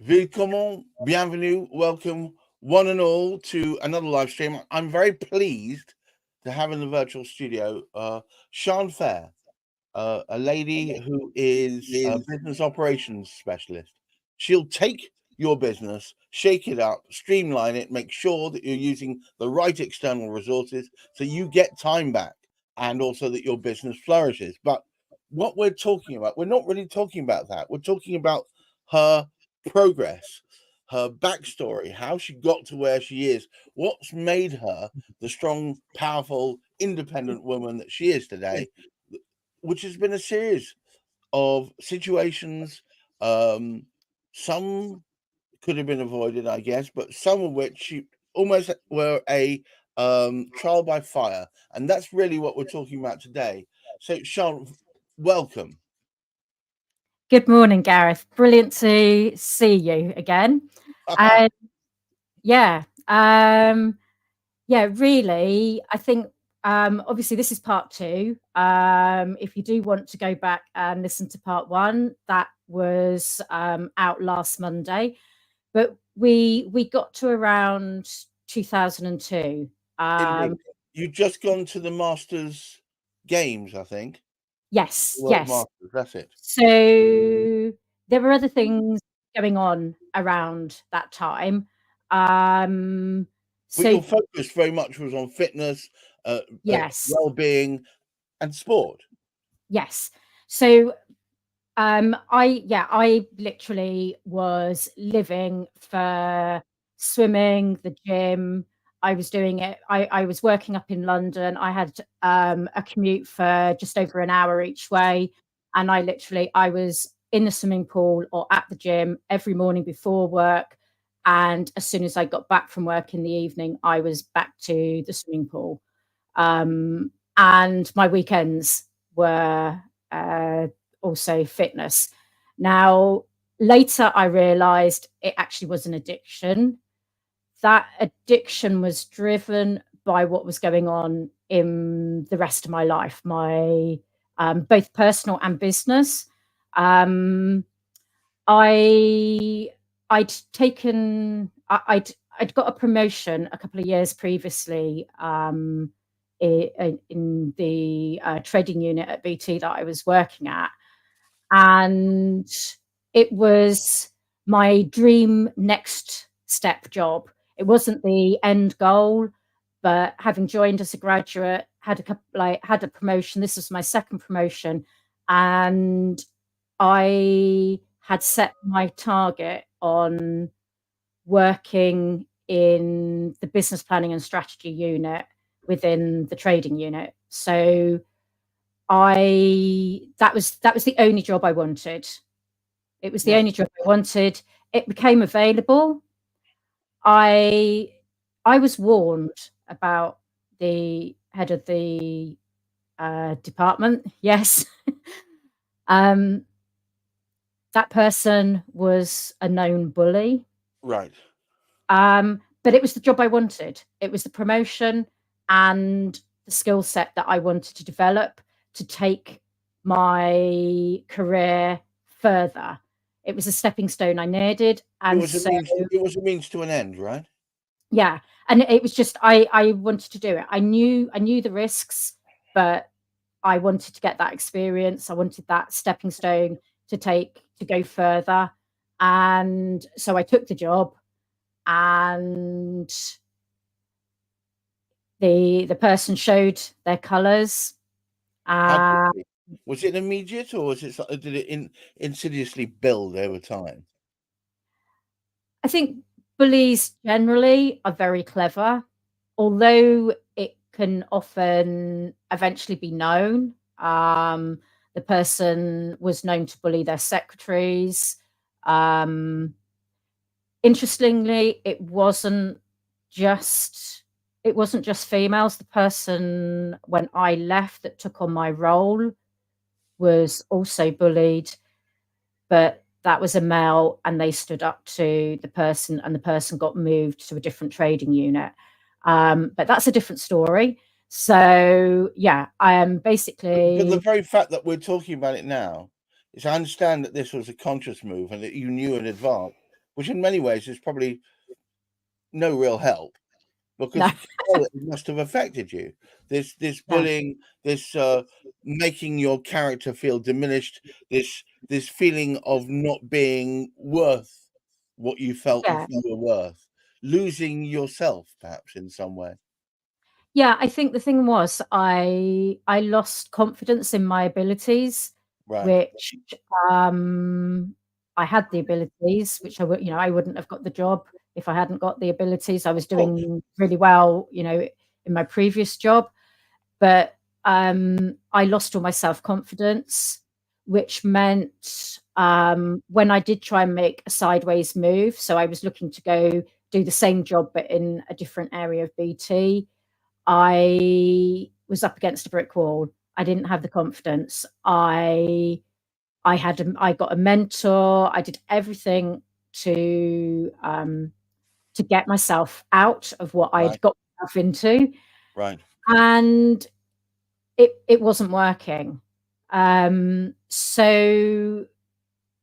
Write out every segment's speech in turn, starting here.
Willkommen, bienvenue, welcome one and all to another live stream. I'm very pleased to have in the virtual studio Sian Faire, a lady who is a business operations specialist. She'll take your business, shake it up, streamline it, make sure that you're using the right external resources so you get time back and also that your business flourishes. But what we're talking about, we're not really talking about that. We're talking about her progress, her backstory, how she got to where she is, what's made her the strong, powerful, independent woman that she is today, which has been a series of situations. Some could have been avoided, I guess, but some of which almost were a trial by fire. And that's really what we're talking about today. So, Sian, welcome. Good morning, Gareth. Brilliant to see you again. And yeah, really, I think obviously this is part two. If you do want to go back and listen to part one, that was out last Monday, but we got to around 2002. Indeed. You've just gone to the Masters Games, I think. Yes, World yes. Masters, that's it. So there were other things going on around that time. Um, But so your focus very much was on fitness, yes, well-being, and sport. yes. So I literally was living for swimming, the gym. I was doing it. I was working up in London. I had a commute for just over an hour each way, and I was in the swimming pool or at the gym every morning before work. And as soon as I got back from work in the evening, I was back to the swimming pool. And my weekends were also fitness. Now, later I realized it actually was an addiction. That addiction was driven by what was going on in the rest of my life, my both personal and business. Um, I I'd taken I'd got a promotion a couple of years previously in the trading unit at BT that I was working at, and it was my dream next step job. It wasn't the end goal, but having joined as a graduate, had a promotion. This was my second promotion, and I had set my target on working in the business planning and strategy unit within the trading unit. So that was the only job I wanted. It was the Right. only job I wanted. It became available. I I was warned about the head of the department. Yes, um, that person was a known bully. Right. But it was the job I wanted. It was the promotion and the skill set that I wanted to develop to take my career further. It was a stepping stone I needed, It and was a so means. It was a means to an end, right? yeah, and it was just I wanted to do it. I knew the risks, but I wanted to get that experience. I wanted that stepping stone to go further, and so I took the job, and the person showed their colours. How Uh, quickly? Was it immediate, or did it insidiously build over time? I think bullies generally are very clever, although it can often eventually be known. The person was known to bully their secretaries. Um, Interestingly, just it wasn't just females. The person when I left that took on my role was also bullied, but that was a male, and they stood up to the person, and the person got moved to a different trading unit. But that's a different story. So yeah, I am But the basically very fact that we're talking about it now is, I understand that this was a conscious move and that you knew in advance. which in many ways is probably no real help, No. because it must have affected you. This Yeah. bullying, this making your character feel diminished, this feeling of not being worth what you felt Yeah. you were worth, losing yourself perhaps in some way. Yeah, I think the thing was I lost confidence in my abilities, Right. which, I had the abilities, which I wouldn't have got the job if I hadn't got the abilities. I was Of course. doing really well, in my previous job, but, I lost all my self-confidence, which meant, when I did try and make a sideways move, so I was looking to go do the same job but in a different area of BT, I was up against a brick wall. I didn't have the confidence. I got a mentor. I did everything to get myself out of what I'd Right. got myself into, Right. and it wasn't working. So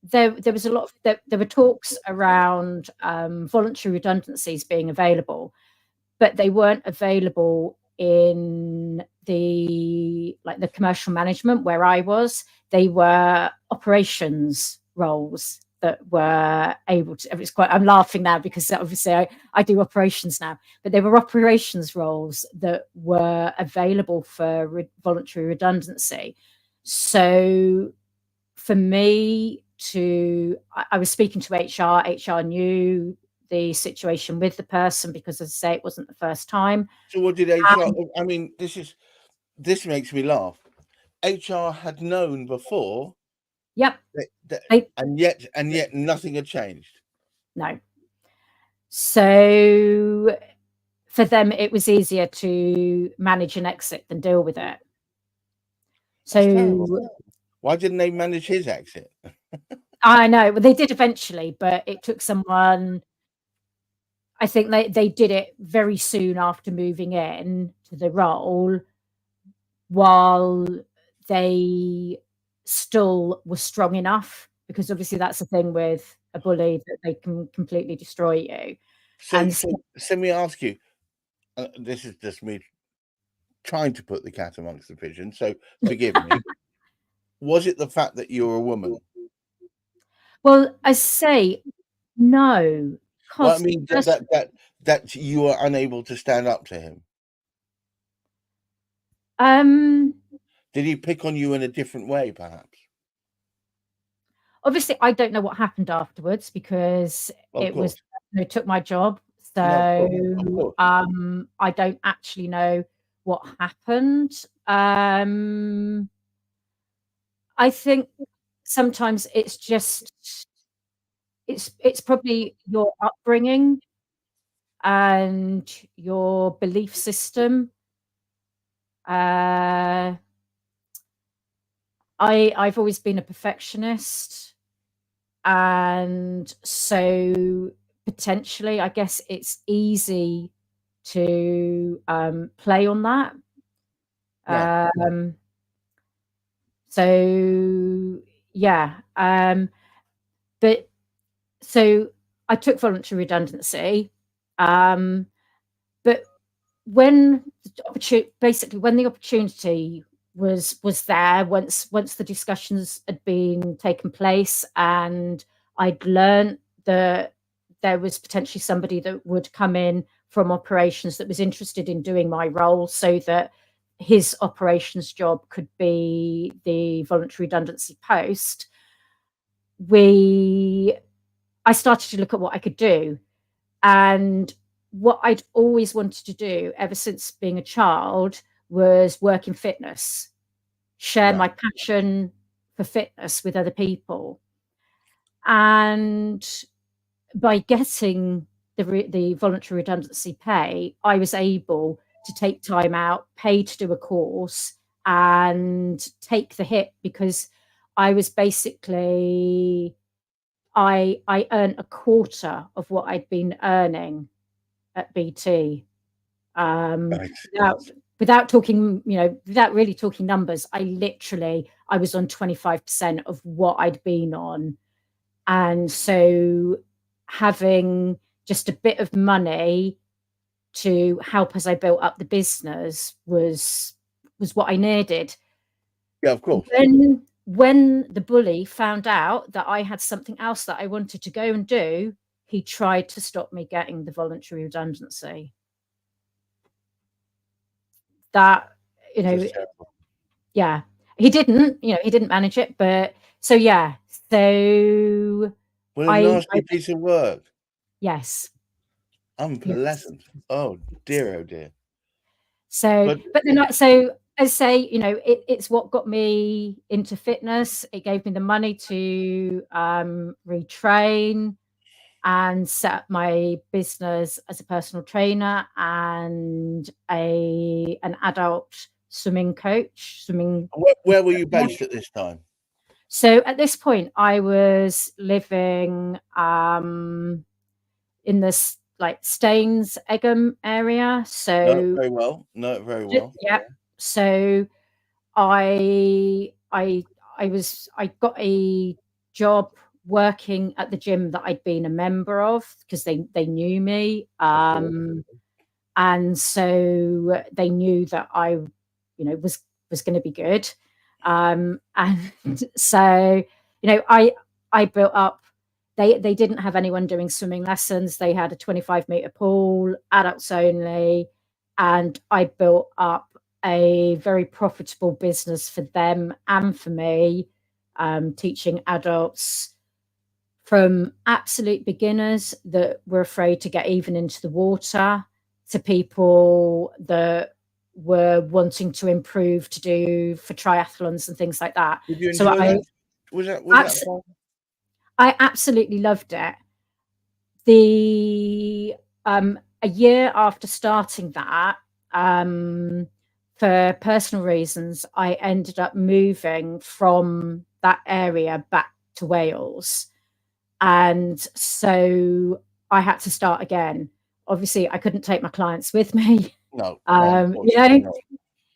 there was a lot of there were talks around voluntary redundancies being available, but they weren't available in the commercial management where I was. They were operations roles that were able to. It's quite. I'm laughing now because obviously I do operations now, but there were operations roles that were available for voluntary redundancy. So for me I was speaking to HR. HR knew the situation with the person because, as I say, it wasn't the first time. So what did HR? I mean, this makes me laugh. HR had known before, Yep. that, They, and yet nothing had changed. no. So for them, it was easier to manage an exit than deal with it. That's terrible. So Why didn't they manage his exit? I know, well, they did eventually, but it took someone. I think they did it very soon after moving in to the role, while they still were strong enough, because obviously that's the thing with a bully, that they can completely destroy you. So, And so, so let me ask you. This is just me trying to put the cat amongst the pigeons, so forgive me. Was it the fact that you're a woman? well, I say no, Well, I because mean that you were unable to stand up to him. um, Did he pick on you in a different way, perhaps? obviously I don't know what happened afterwards, because Of it was course. who took my job. No, of So course. Of course. I don't actually know what happened. I think sometimes it's just it's probably your upbringing and your belief system. I've always been a perfectionist, and so potentially, I guess it's easy to play on that. Right. Um, so yeah, but so I took voluntary redundancy, um, but when basically when the opportunity was there, once the discussions had been taken place, and I'd learned that there was potentially somebody that would come in from operations that was interested in doing my role, so that his operations job could be the voluntary redundancy post, I started to look at what I could do. And what I'd always wanted to do ever since being a child was work in fitness, share Right. my passion for fitness with other people. And by getting the voluntary redundancy pay, I was able to take time out, pay to do a course, and take the hit, because I was basically I earned a quarter of what I'd been earning at BT. Um, Right. without without talking, without really talking numbers, I was on 25% of what I'd been on. And so having just a bit of money to help as I built up the business was what I needed. Yeah, of course. When the bully found out that I had something else that I wanted to go and do, he tried to stop me getting the voluntary redundancy. That, yeah, he didn't manage it, but so yeah. So what a nasty piece of work. Yes. Unpleasant. Yes. Oh dear, oh dear. So, but then, so I say, it's what got me into fitness. It gave me the money to retrain and set up my business as a personal trainer and an adult swimming coach. Where were you based at this time? So at this point, I was living in this like Staines, Egham area. So know it very well. Know it very well. Yeah. So I got a job working at the gym that I'd been a member of because they knew me. And so they knew that I, was going to be good. And so, I built up. They didn't have anyone doing swimming lessons. They had a 25-meter pool, adults only, and I built up a very profitable business for them and for me, teaching adults from absolute beginners that were afraid to get even into the water to people that were wanting to improve to do for triathlons and things like that. Did you enjoy that? Was that fun? I absolutely loved it. A year after starting that, for personal reasons, I ended up moving from that area back to Wales. And so I had to start again. Obviously, I couldn't take my clients with me. No.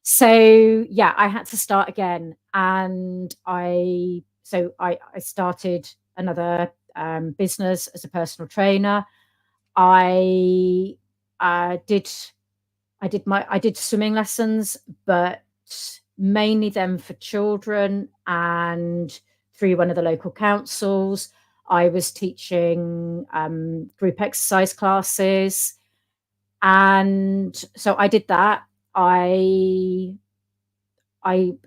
So yeah, I had to start again. And I started another business as a personal trainer. I did swimming lessons, but mainly them for children and through one of the local councils. I was teaching group exercise classes, and so I did that. I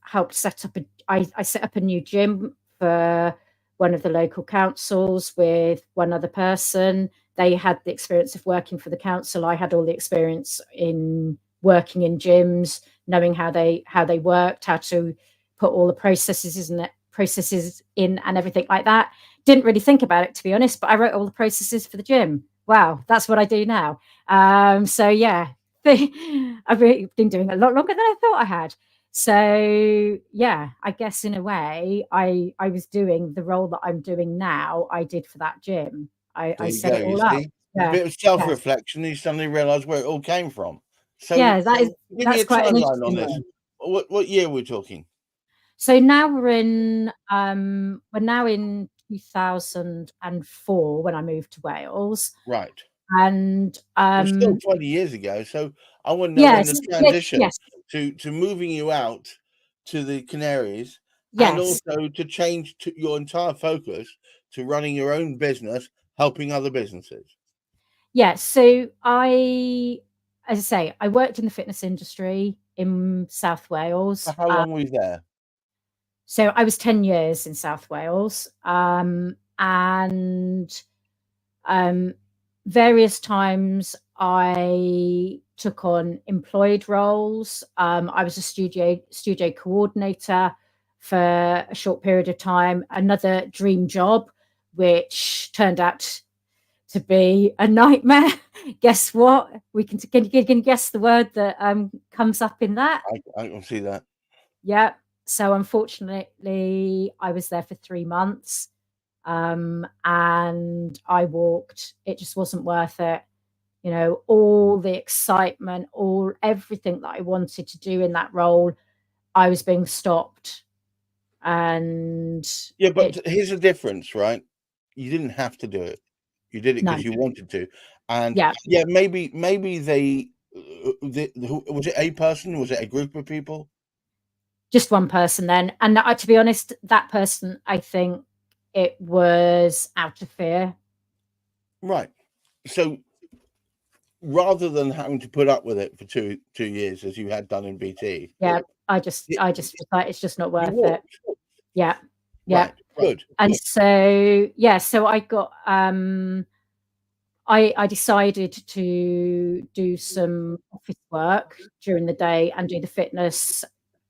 helped set up I set up a new gym for one of the local councils with one other person. They had the experience of working for the council. I had all the experience in working in gyms, knowing how they worked, how to put all the processes in and everything like that. Didn't really think about it, to be honest, but I wrote all the processes for the gym. Wow, that's what I do now. So yeah, I've been doing it a lot longer than I thought I had. So yeah, I guess in a way, I was doing the role that I'm doing now. I did for that gym. I set it all up. Yeah. A bit of self-reflection, you suddenly realise where it all came from. So yeah, give me a quite timeline on this. What year we're talking? So now we're now in 2004 when I moved to Wales. Right. And it's still 20 years ago. So I want to know when the transition to moving you out to the Canaries and also to change your entire focus to running your own business, helping other businesses. Yes. So as I say, I worked in the fitness industry in South Wales. For how long were you there? So I was 10 years in South Wales, and various times I took on employed roles. I was a studio coordinator for a short period of time, another dream job, which turned out to be a nightmare. Guess what? Can you guess the word that comes up in that? I can see that. Yeah. So unfortunately, I was there for 3 months, and I walked. It just wasn't worth it. All the excitement, everything that I wanted to do in that role, I was being stopped. And yeah, but here's the difference, right? You didn't have to do it. You did it No. because you wanted to, and Yeah. yeah, maybe they was it a person? Was it a group of people? Just one person then. And to be honest, that person, I think it was out of fear. Right. So rather than having to put up with it for 2 years as you had done in BT, Yeah. I just you was like, it's just not worth it. walked. Yeah. Yeah. Right. Good. And so, yeah, so I got, I decided to do some office work during the day and do the fitness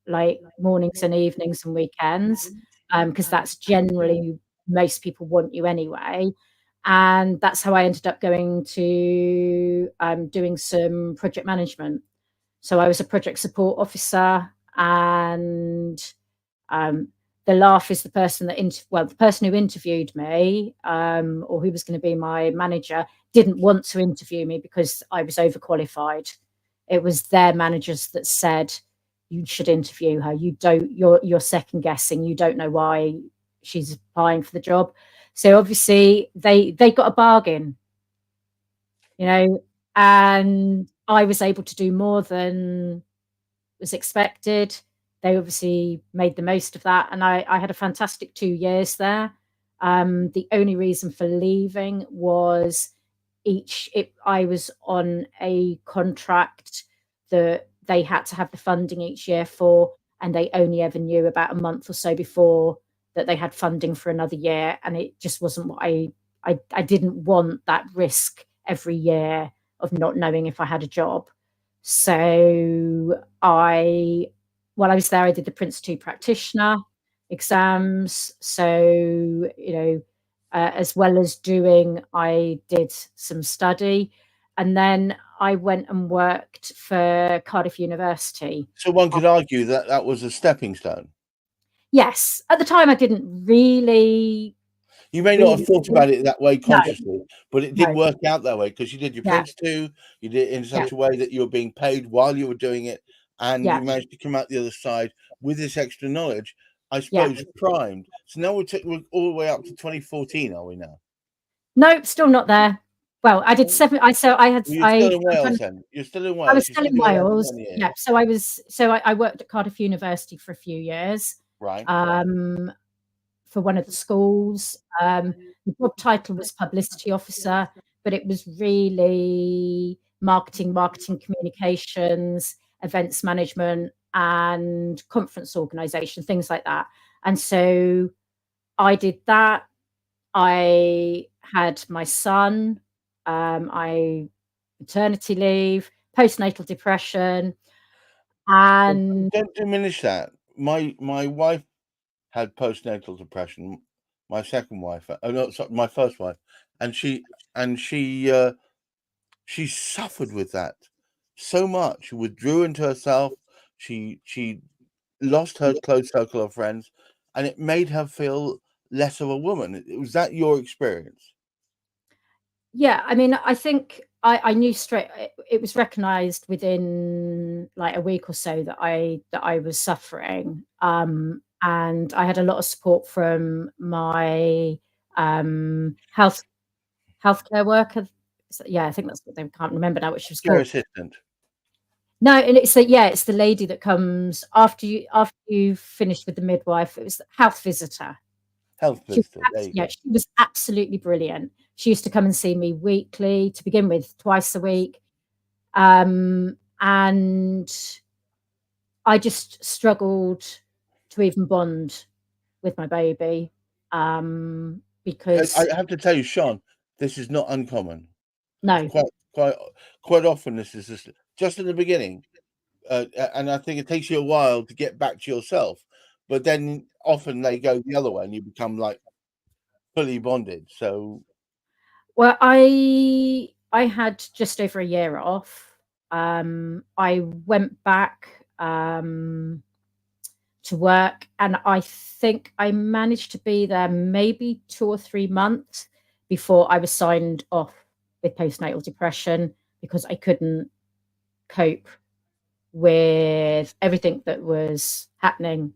like mornings and evenings and weekends, because that's generally most people want you anyway. And that's how I ended up going to doing some project management. So I was a project support officer, and the laugh is the person that the person who interviewed me, or who was going to be my manager, didn't want to interview me because I was overqualified. It was their managers that said, you should interview her. You're second guessing. You don't know why she's applying for the job. So obviously they got a bargain, and I was able to do more than was expected. They obviously made the most of that, and I had a fantastic 2 years there. The only reason for leaving was I was on a contract that they had to have the funding each year for, and they only ever knew about a month or so before that they had funding for another year, and it just wasn't what I didn't want that risk every year of not knowing if I had a job. So while I was there, I did the Prince 2 practitioner exams. So, as well as doing, I did some study. And then I went and worked for Cardiff University. So one could argue that that was a stepping stone. Yes. At the time, I didn't really. You may not have thought about it that way No, consciously, but it did no. work out that way because you did your Yeah, Prince 2, you did it in yeah, such a way that you were being paid while you were doing it, and yeah, you managed to come out the other side with this extra knowledge, I yeah. suppose, primed. So now we're all the way up to 2014, are we now? No, still not there. Well, I did 7. I had. Well, you're still in Wales then. You're still in I Wales. was You still said in you were there for Wales. 1 year. Yeah. So I worked at Cardiff University for a few years. Right. For one of the schools. The job title was publicity officer, but it was really marketing communications, events management, and conference organisation, things like that. And so I did that. I had my son. I maternity leave, postnatal depression, and Don't diminish that. My wife had postnatal depression. My second wife, oh no, sorry, my first wife, and she suffered with that so much. She withdrew into herself. She lost her close circle of friends, and it made her feel less of a woman. Was that your experience? yeah, I mean, I think I knew straight. It was recognised within like a week or so that I was suffering, and I had a lot of support from my healthcare worker. Yeah, I think that's what they can't remember now what she was Care called. assistant, No, and it's the lady that comes after you finished with the midwife. It was the health visitor. health She was visitor. There you go. she was absolutely brilliant. She used to come and see me weekly, to begin with, twice a week. And I just struggled to even bond with my baby, because I have to tell you, Sean, this is not uncommon. It's no. quite often this is just in the beginning, and I think it takes you a while to get back to yourself. But then often they go the other way, and you become like fully bonded. So Well, I had just over a year off. I went back to work, and I think I managed to be there maybe 2 or 3 months before I was signed off with postnatal depression, because I couldn't cope with everything that was happening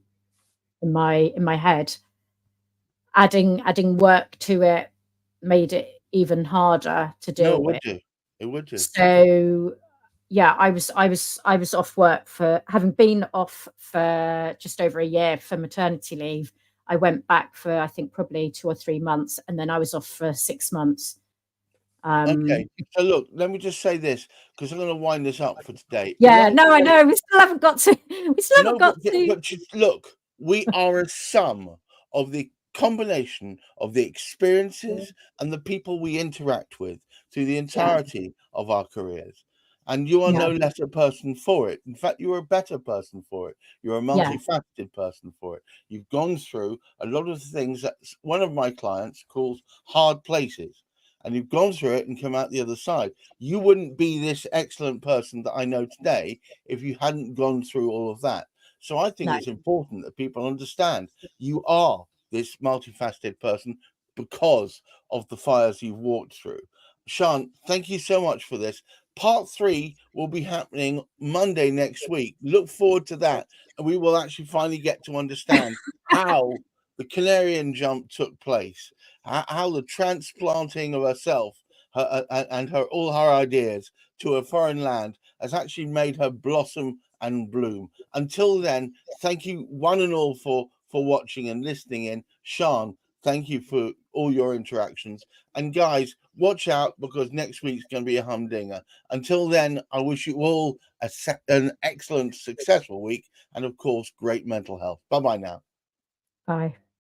in my head. Adding work to it made it even harder to No, deal it would with. do. It would do. So yeah, I was off work for having been off for just over a year for maternity leave. I went back for I think probably 2 or 3 months, and then I was off for 6 months. Okay. So look, let me just say this, because I'm going to wind this up for today. Yeah, no, I know. We still haven't got to. We still haven't No, got but to. just look, we are a sum of the combination of the experiences and the people we interact with through the Yeah, entirety of our careers. And you are yeah, no less a person for it. In fact, you're a better person for it. You're a yeah, multifaceted person for it. You've gone through a lot of the things that one of my clients calls hard places. And you've gone through it and come out the other side. You wouldn't be this excellent person that I know today if you hadn't gone through all of that. So I think no, it's important that people understand you are this multifaceted person because of the fires you've walked through. Sian, thank you so much for this. Part 3 will be happening Monday next week. Look forward to that. And we will actually finally get to understand how the Canarian jump took place, how the transplanting of herself and her all her ideas to a foreign land has actually made her blossom and bloom. Until then, thank you one and all for watching and listening in. Sian, thank you for all your interactions. And guys, watch out, because next week's going to be a humdinger. Until then, I wish you all an excellent, successful week, and of course, great mental health. Bye-bye now. bye.